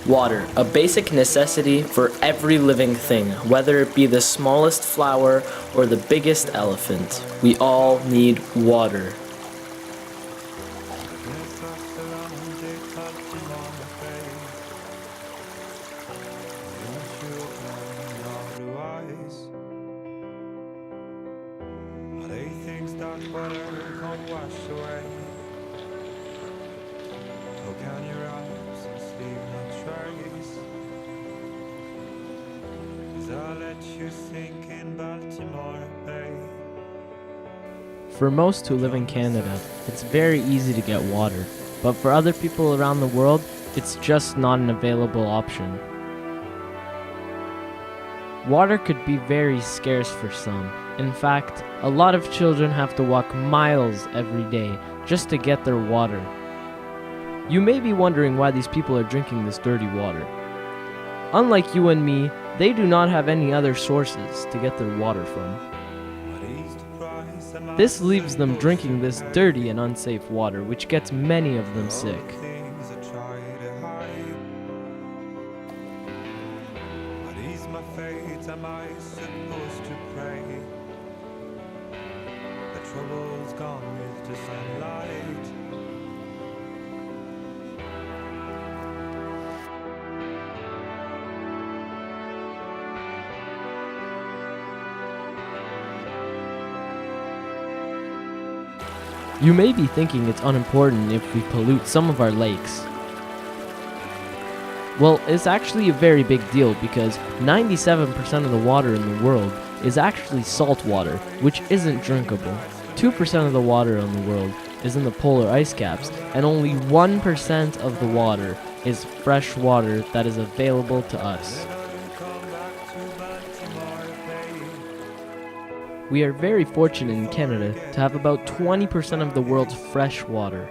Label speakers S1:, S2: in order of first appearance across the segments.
S1: Water, a basic necessity for every living thing, whether it be the smallest flower or the biggest elephant. We all need water. For most who live in Canada, it's very easy to get water, but for other people around the world, it's just not an available option. Water could be very scarce for some. In fact, a lot of children have to walk miles every day just to get their water. You may be wondering why these people are drinking this dirty water. Unlike you and me, they do not have any other sources to get their water from. This leaves them drinking this dirty and unsafe water, which gets many of them sick. You may be thinking it's unimportant if we pollute some of our lakes. Well, it's actually a very big deal because 97% of the water in the world is actually salt water, which isn't drinkable. 2% of the water in the world is in the polar ice caps, and only 1% of the water is fresh water that is available to us. We are very fortunate in Canada to have about 20% of the world's fresh water.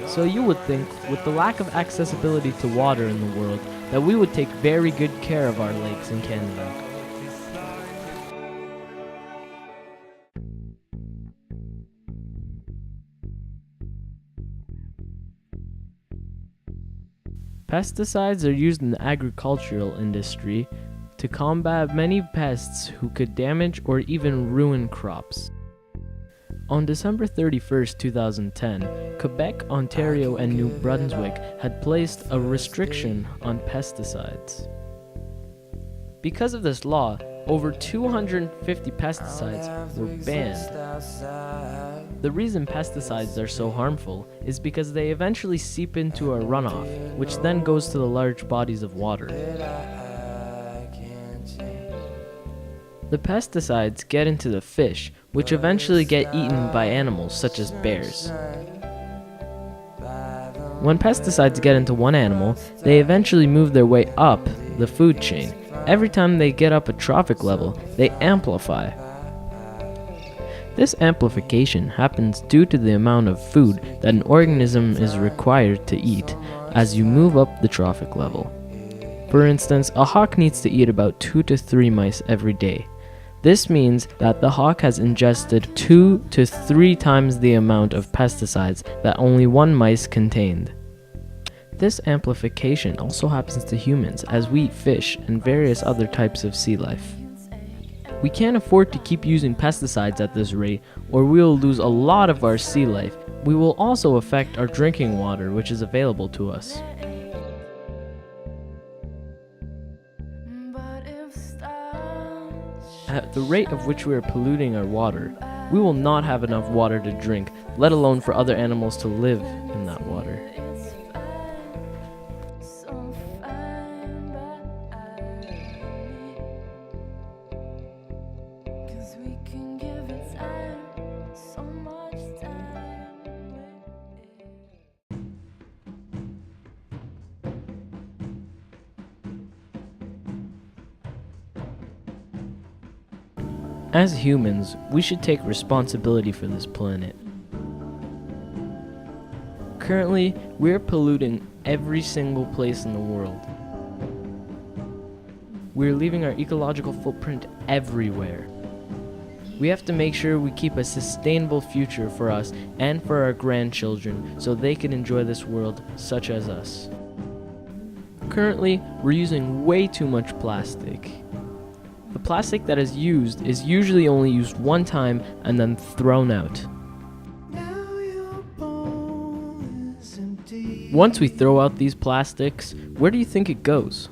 S1: So you would think, with the lack of accessibility to water in the world, that we would take very good care of our lakes in Canada. Pesticides are used in the agricultural industry to combat many pests who could damage or even ruin crops. On December 31st, 2010, Quebec, Ontario, and New Brunswick had placed a restriction on pesticides. Because of this law, over 250 pesticides were banned. The reason pesticides are so harmful is because they eventually seep into our runoff, which then goes to the large bodies of water. The pesticides get into the fish, which eventually get eaten by animals such as bears. When pesticides get into one animal, they eventually move their way up the food chain. Every time they get up a trophic level, they amplify. This amplification happens due to the amount of food that an organism is required to eat as you move up the trophic level. For instance, a hawk needs to eat about 2 to 3 mice every day. This means that the hawk has ingested 2 to 3 times the amount of pesticides that only one mice contained. This amplification also happens to humans as we eat fish and various other types of sea life. We can't afford to keep using pesticides at this rate, or we will lose a lot of our sea life. We will also affect our drinking water, which is available to us. At the rate of which we are polluting our water, we will not have enough water to drink, let alone for other animals to live in that water. As humans, we should take responsibility for this planet. Currently, we're polluting every single place in the world. We're leaving our ecological footprint everywhere. We have to make sure we keep a sustainable future for us and for our grandchildren so they can enjoy this world such as us. Currently, we're using way too much plastic. The plastic that is used is usually only used one time and then thrown out. Once we throw out these plastics, where do you think it goes?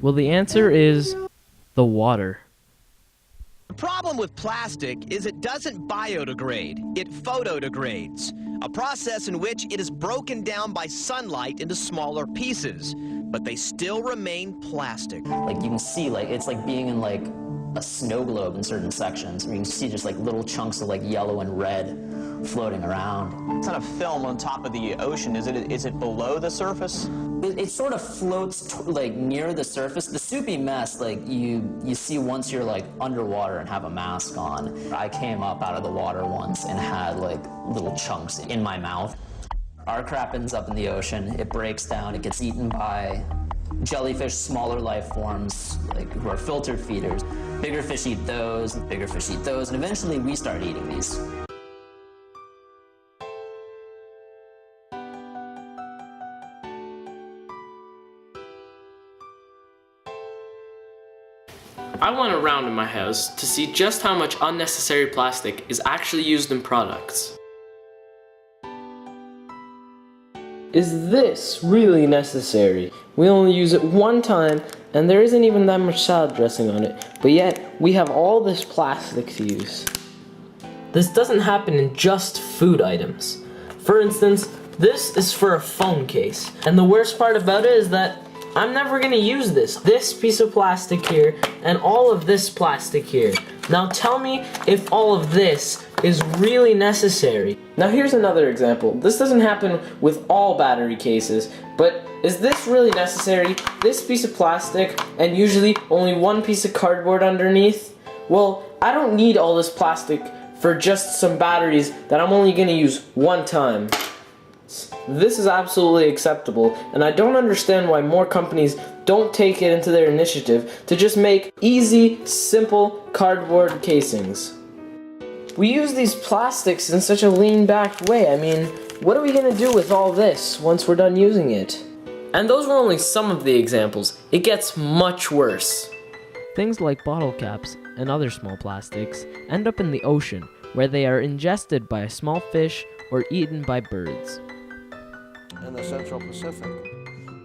S1: Well, the answer is the water.
S2: The problem with plastic is it doesn't biodegrade, it photodegrades, a process in which it is broken down by sunlight into smaller pieces, but they still remain plastic.
S3: Like you can see, like it's like being in like a snow globe in certain sections. You can see just like little chunks of like yellow and red floating around.
S4: It's not a film on top of the ocean. Is it below the surface?
S3: It sort of floats like near the surface. The soupy mess, like you see once you're like underwater and have a mask on. I came up out of the water once and had like little chunks in my mouth. Our crap ends up in the ocean. It breaks down. It gets eaten by jellyfish, smaller life forms, like who are filtered feeders. Bigger fish eat those, bigger fish eat those, and eventually we start eating these.
S1: I went around in my house to see just how much unnecessary plastic is actually used in products. Is this really necessary? We only use it one time and there isn't even that much salad dressing on it, but yet we have all this plastic to use. This doesn't happen in just food items. For instance, this is for a phone case, and the worst part about it is that I'm never gonna use this piece of plastic here, and all of this plastic here. Now tell me if all of this is really necessary. Now here's another example. This doesn't happen with all battery cases, but is this really necessary? This piece of plastic, and usually only one piece of cardboard underneath? Well, I don't need all this plastic for just some batteries that I'm only gonna use one time. This is absolutely acceptable, and I don't understand why more companies don't take it into their initiative to just make easy, simple cardboard casings. We use these plastics in such a lean-back way. I mean, what are we gonna do with all this once we're done using it? And those were only some of the examples. It gets much worse. Things like bottle caps and other small plastics end up in the ocean, where they are ingested by a small fish or eaten by birds.
S5: In the Central Pacific,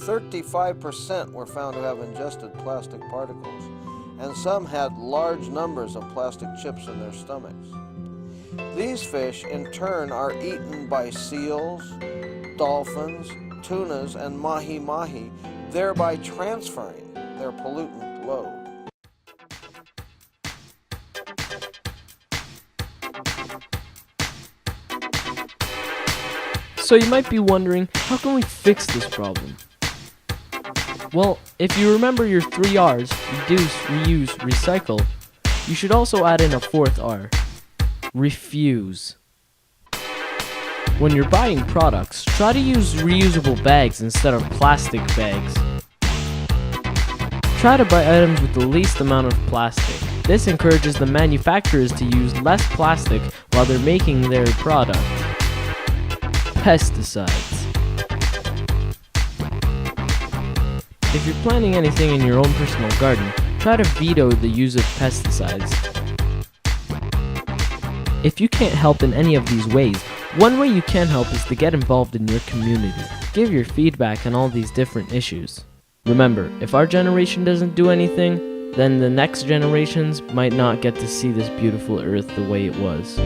S5: 35% were found to have ingested plastic particles, and some had large numbers of plastic chips in their stomachs. These fish, in turn, are eaten by seals, dolphins, tunas, and mahi-mahi, thereby transferring their pollutant load.
S1: So you might be wondering, how can we fix this problem? Well, if you remember your 3 R's, reduce, reuse, recycle, you should also add in a 4th R, refuse. When you're buying products, try to use reusable bags instead of plastic bags. Try to buy items with the least amount of plastic. This encourages the manufacturers to use less plastic while they're making their product. Pesticides. If you're planting anything in your own personal garden, try to veto the use of pesticides. If you can't help in any of these ways, one way you can help is to get involved in your community. Give your feedback on all these different issues. Remember, if our generation doesn't do anything, then the next generations might not get to see this beautiful earth the way it was.